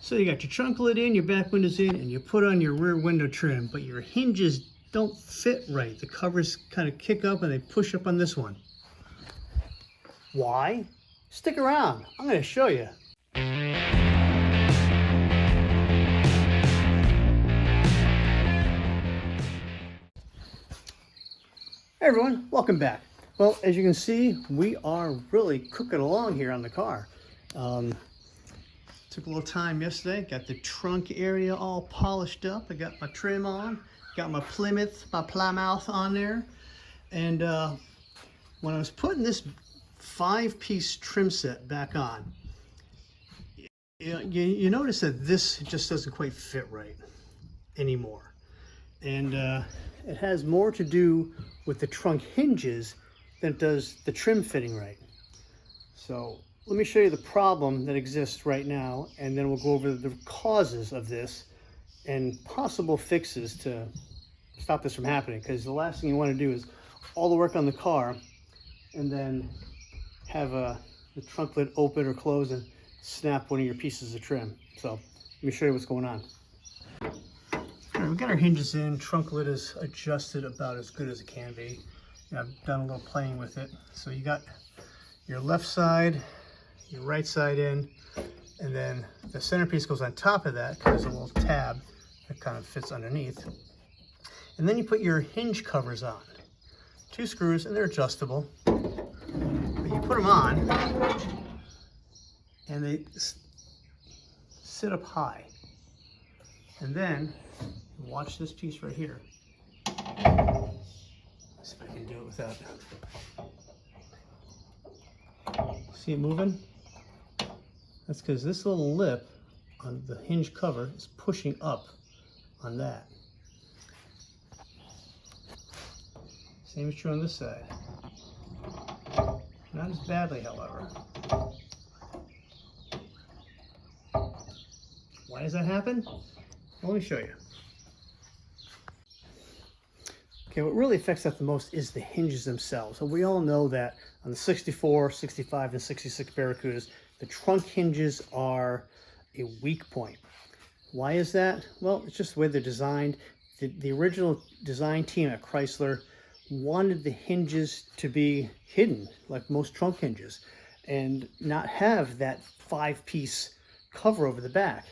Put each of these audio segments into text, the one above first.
So you got your trunk lid in, your back window's in, and you put on your rear window trim, but your hinges don't fit right. The covers kind of kick up and they push up on this one. Why? Stick around, I'm going to show you. Hey everyone, welcome back. Well, as you can see, we are really cooking along here on the car. Took a little time yesterday, got the trunk area all polished up. I got my trim on, got my Plymouth, my Plymouth on there. And when I was putting this 5-piece trim set back on, you notice that this just doesn't quite fit right anymore. And it has more to do with the trunk hinges than it does the trim fitting right. So let me show you the problem that exists right now, and then we'll go over the causes of this and possible fixes to stop this from happening, because the last thing you want to do is all the work on the car and then have the trunk lid open or close and snap one of your pieces of trim. So let me show you what's going on. All right, we got our hinges in, trunk lid is adjusted about as good as it can be. I've done a little playing with it. So you got your left side, your right side in, and then the centerpiece goes on top of that because there's a little tab that kind of fits underneath. And then you put your hinge covers on. 2 screws, and they're adjustable. But you put them on, and they sit up high. And then, watch this piece right here. Let's see if I can do it without. See it moving? That's because this little lip on the hinge cover is pushing up on that. Same is true on this side. Not as badly, however. Why does that happen? Well, let me show you. Okay, what really affects that the most is the hinges themselves. So we all know that on the 64, 65, and 66 Barracudas, the trunk hinges are a weak point. Why is that? Well, it's just the way they're designed. The original design team at Chrysler wanted the hinges to be hidden, like most trunk hinges, and not have that 5-piece cover over the back.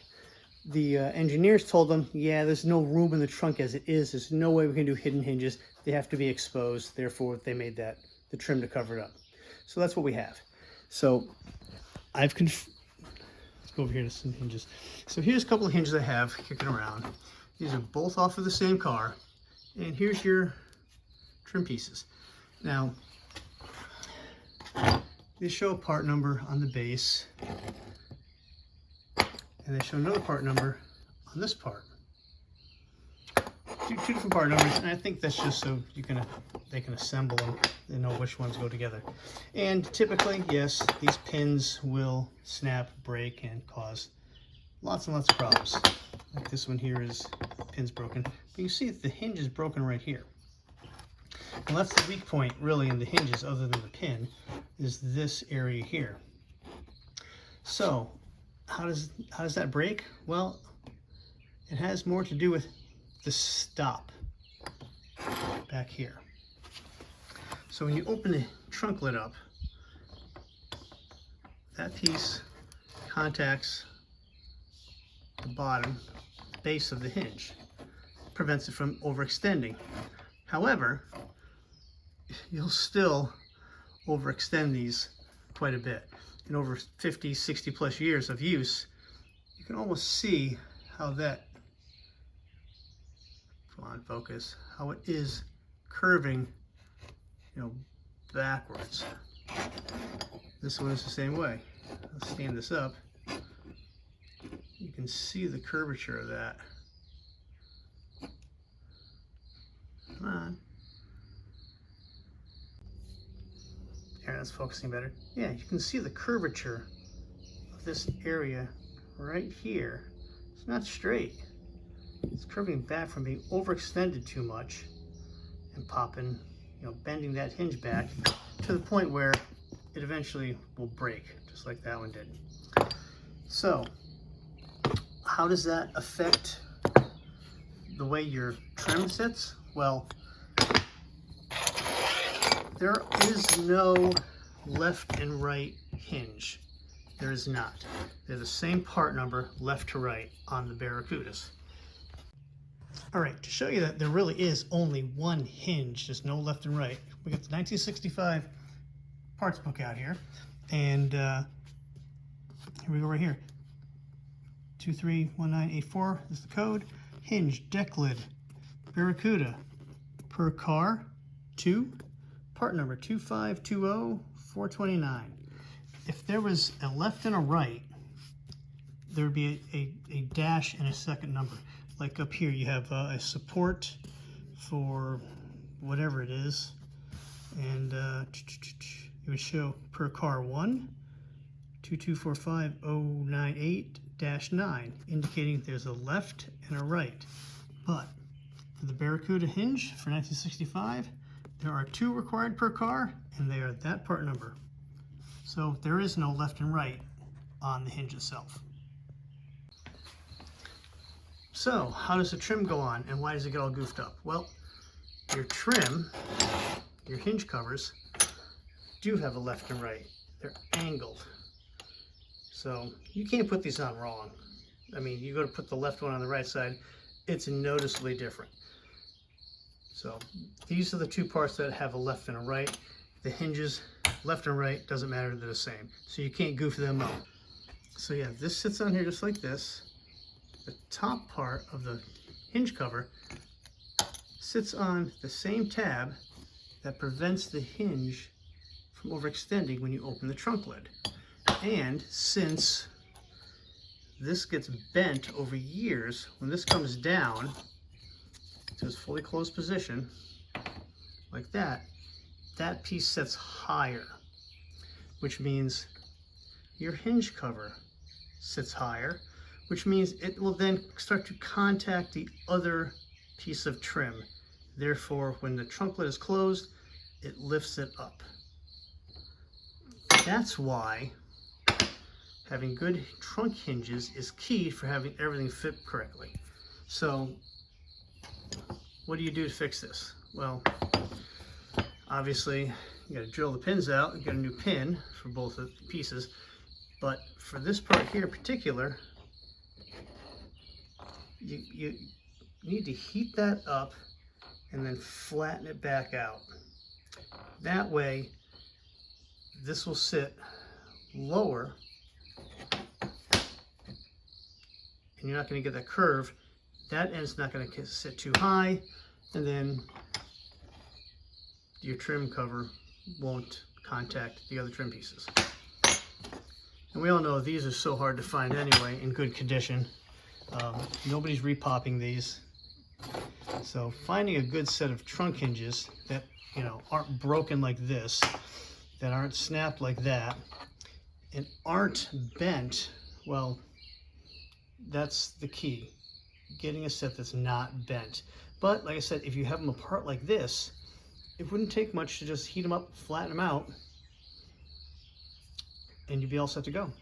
The engineers told them, yeah, there's no room in the trunk as it is. There's no way we can do hidden hinges. They have to be exposed. Therefore, they made the trim to cover it up. So that's what we have. So let's go over here to some hinges. So here's a couple of hinges I have kicking around. These are both off of the same car. And here's your trim pieces. Now, they show a part number on the base, and they show another part number on this part. Two different part numbers, and I think that's just so they can assemble them and know which ones go together. And typically, yes, these pins will snap, break, and cause lots and lots of problems. Like this one here is pin's broken, but you see that the hinge is broken right here. Well, that's the weak point really in the hinges, other than the pin, is this area here. So how does that break? Well, it has more to do with the stop back here. So when you open the trunk lid up, that piece contacts the bottom base of the hinge, prevents it from overextending. However, you'll still overextend these quite a bit. In over 50, 60 plus years of use, you can almost see how that, come on, focus, how it is curving, backwards. This one is the same way. Let's stand this up. You can see the curvature of that. Come on. There, that's focusing better. Yeah, you can see the curvature of this area right here. It's not straight. It's curving back from being overextended too much and popping, bending that hinge back to the point where it eventually will break, just like that one did. So how does that affect the way your trim sits? Well, there is no left and right hinge. There is not. They're the same part number left to right on the Barracudas. All right, to show you that there really is only one hinge, there's no left and right, we got the 1965 parts book out here, and here we go right here. 231984 is the code. Hinge, deck lid, Barracuda, per car, 2, part number 2520429. If there was a left and a right, there would be a dash and a second number. Like up here, you have a support for whatever it is, and it would show per car 1, 2245098-9, indicating there's a left and a right. But for the Barracuda hinge for 1965, there are 2 required per car, and they are that part number. So there is no left and right on the hinge itself. So how does the trim go on, and why does it get all goofed up? Well, your trim, your hinge covers, do have a left and right. They're angled. So you can't put these on wrong. I mean, you go to put the left one on the right side, it's noticeably different. So these are the 2 parts that have a left and a right. The hinges, left and right, doesn't matter, they're the same. So you can't goof them up. So yeah, this sits on here just like this. The top part of the hinge cover sits on the same tab that prevents the hinge from overextending when you open the trunk lid. And since this gets bent over years, when this comes down to its fully closed position, like that, that piece sits higher, which means your hinge cover sits higher, which means it will then start to contact the other piece of trim. Therefore, when the trunk lid is closed, it lifts it up. That's why having good trunk hinges is key for having everything fit correctly. So what do you do to fix this? Well, obviously you got to drill the pins out and get a new pin for both of the pieces. But for this part here in particular, you need to heat that up and then flatten it back out. That way, this will sit lower and you're not going to get that curve. That end's not going to sit too high, and then your trim cover won't contact the other trim pieces. And we all know these are so hard to find anyway in good condition. Nobody's repopping these. So finding a good set of trunk hinges that, you know, aren't broken like this, that aren't snapped like that, and aren't bent, well, that's the key. Getting a set that's not bent. But like I said, if you have them apart like this, it wouldn't take much to just heat them up, flatten them out, and you'd be all set to go.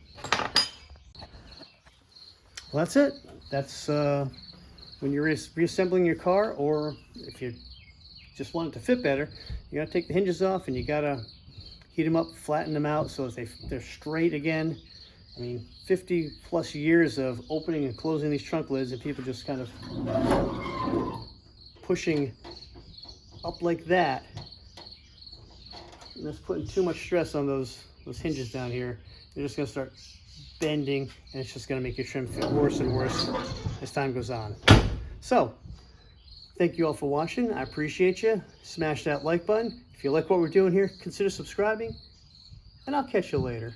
Well, that's it. That's when you're reassembling your car, or if you just want it to fit better, you gotta take the hinges off and you gotta heat them up, flatten them out so that they're straight again. I mean, 50 plus years of opening and closing these trunk lids, and people just kind of pushing up like that. And that's putting too much stress on those hinges down here. They're just gonna start bending, and it's just gonna make your trim fit worse and worse as time goes on. So, thank you all for watching. I appreciate you. Smash that like button. If you like what we're doing here, consider subscribing, and I'll catch you later.